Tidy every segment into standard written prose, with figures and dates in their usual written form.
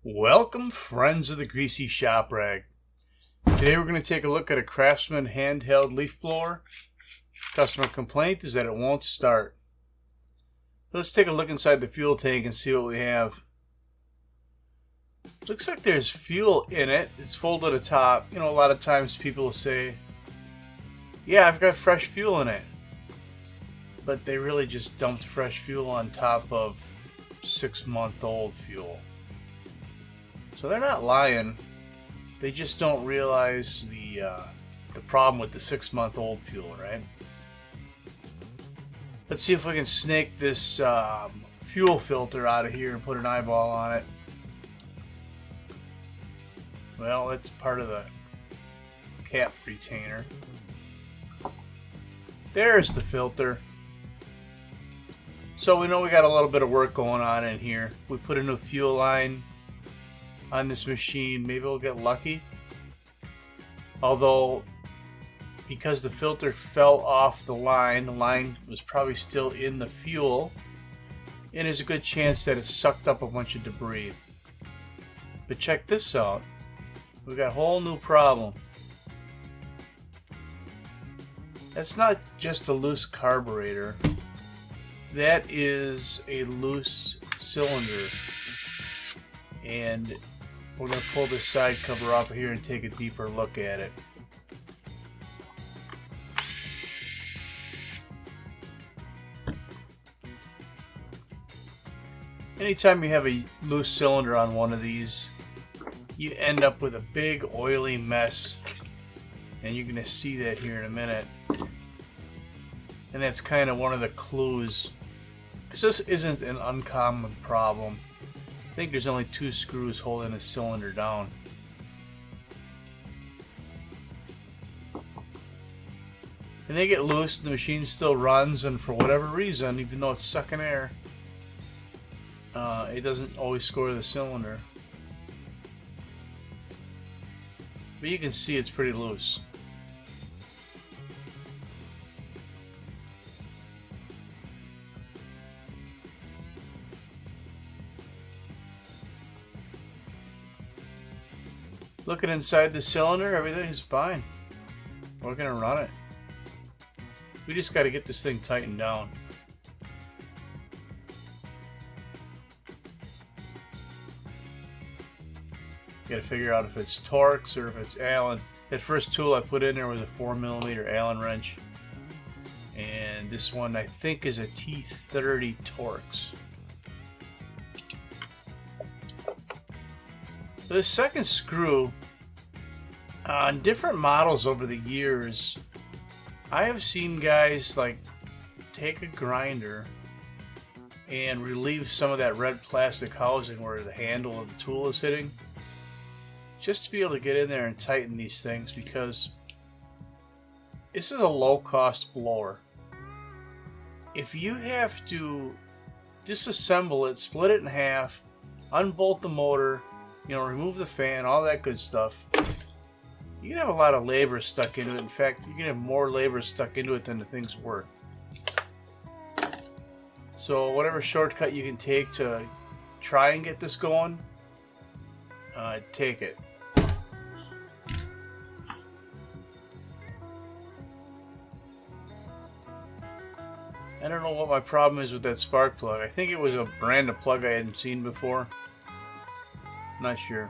Welcome, friends of the Greasy Shop Rag. Today we're going to take a look at a Craftsman handheld leaf blower. Customer complaint is that it won't start. Let's take a look inside the fuel tank and see what we have. Looks like there's fuel in it. It's folded atop. You know, a lot of times people will say, yeah, I've got fresh fuel in it. But they really just dumped fresh fuel on top of 6-month-old fuel. So they're not lying. They just don't realize the problem with the 6-month-old fuel, right? Let's see if we can snake this fuel filter out of here and put an eyeball on it. Well, it's part of the cap retainer. There's the filter. So we know we got a little bit of work going on in here. We put a new fuel line on this machine. Maybe we'll get lucky. Although, because the filter fell off the line was probably still in the fuel, and there's a good chance that it sucked up a bunch of debris. But check this out. We got a whole new problem. That's not just a loose carburetor. That is a loose cylinder. And we're going to pull this side cover off of here and take a deeper look at it. Anytime you have a loose cylinder on one of these, you end up with a big oily mess. And you're going to see that here in a minute. And that's kind of one of the clues. Because this isn't an uncommon problem. I think there's only 2 screws holding the cylinder down. And they get loose and the machine still runs, and for whatever reason, even though it's sucking air, it doesn't always score the cylinder. But you can see it's pretty loose. Looking inside the cylinder, everything's fine. We're going to run it. We just got to get this thing tightened down. Got to figure out if it's Torx or if it's Allen. That first tool I put in there was a 4mm Allen wrench. And this one I think is a T30 Torx. The second screw, on different models over the years, I have seen guys like take a grinder and relieve some of that red plastic housing where the handle of the tool is hitting, just to be able to get in there and tighten these things, because this is a low-cost blower. If you have to disassemble it, split it in half, unbolt the motor, remove the fan, all that good stuff, you can have a lot of labor stuck into it. In fact, you can have more labor stuck into it than the thing's worth. So whatever shortcut you can take to try and get this going, take it. I don't know what my problem is with that spark plug. I think it was a brand of plug I hadn't seen before. Not sure.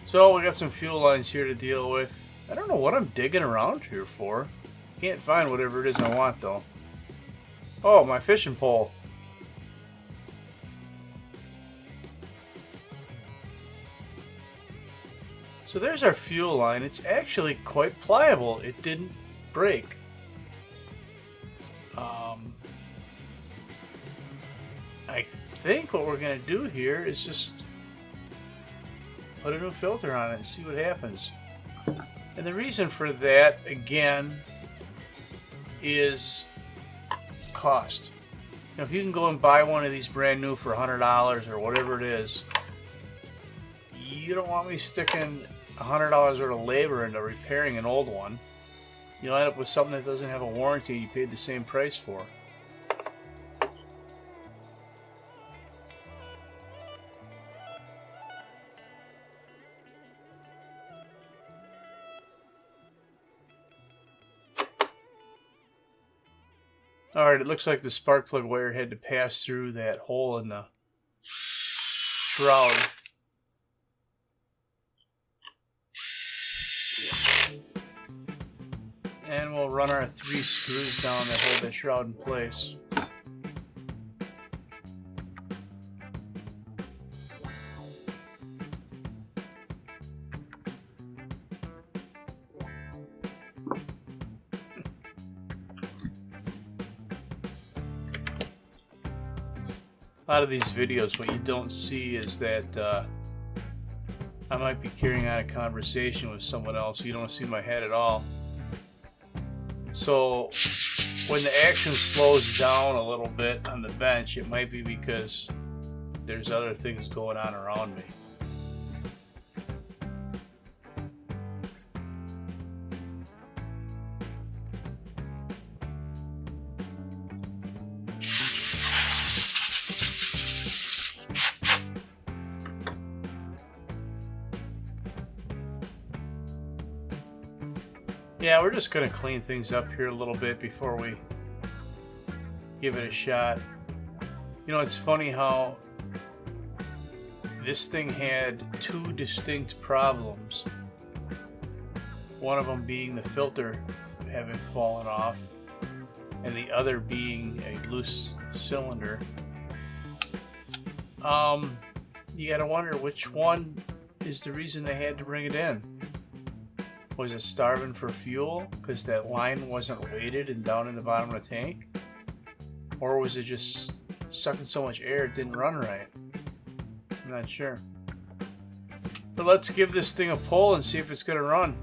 So we got some fuel lines here to deal with. I don't know what I'm digging around here for. Can't find whatever it is I want though. Oh, my fishing pole. So there's our fuel line. It's actually quite pliable. It didn't break. I think what we're going to do here is just put a new filter on it and see what happens. And the reason for that, again, is cost. If you can go and buy one of these brand new for $100 or whatever it is, you don't want me sticking $100 worth of labor into repairing an old one. you'll end up with something that doesn't have a warranty you paid the same price for. Alright, it looks like the spark plug wire had to pass through that hole in the shroud. And we'll run our 3 screws down that hold that shroud in place. A lot of these videos, what you don't see is that I might be carrying on a conversation with someone else. You don't see my head at all. So when the action slows down a little bit on the bench, it might be because there's other things going on around me. Yeah, we're just going to clean things up here a little bit before we give it a shot. You know, it's funny how this thing had 2 distinct problems. One of them being the filter having fallen off, and the other being a loose cylinder. You gotta wonder which one is the reason they had to bring it in. Was it starving for fuel because that line wasn't weighted and down in the bottom of the tank? Or was it just sucking so much air it didn't run right? I'm not sure. But let's give this thing a pull and see if it's going to run.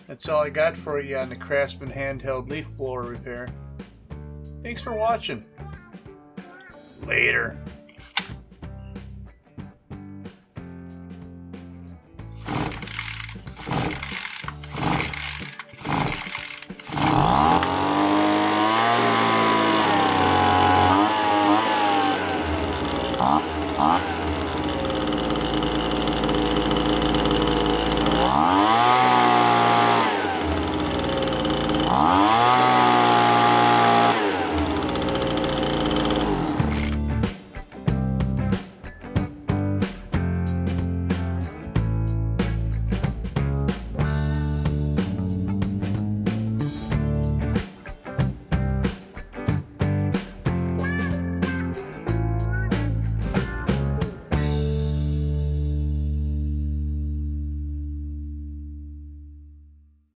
That's all I got for you on the Craftsman Handheld leaf blower repair. Thanks for watching. Later.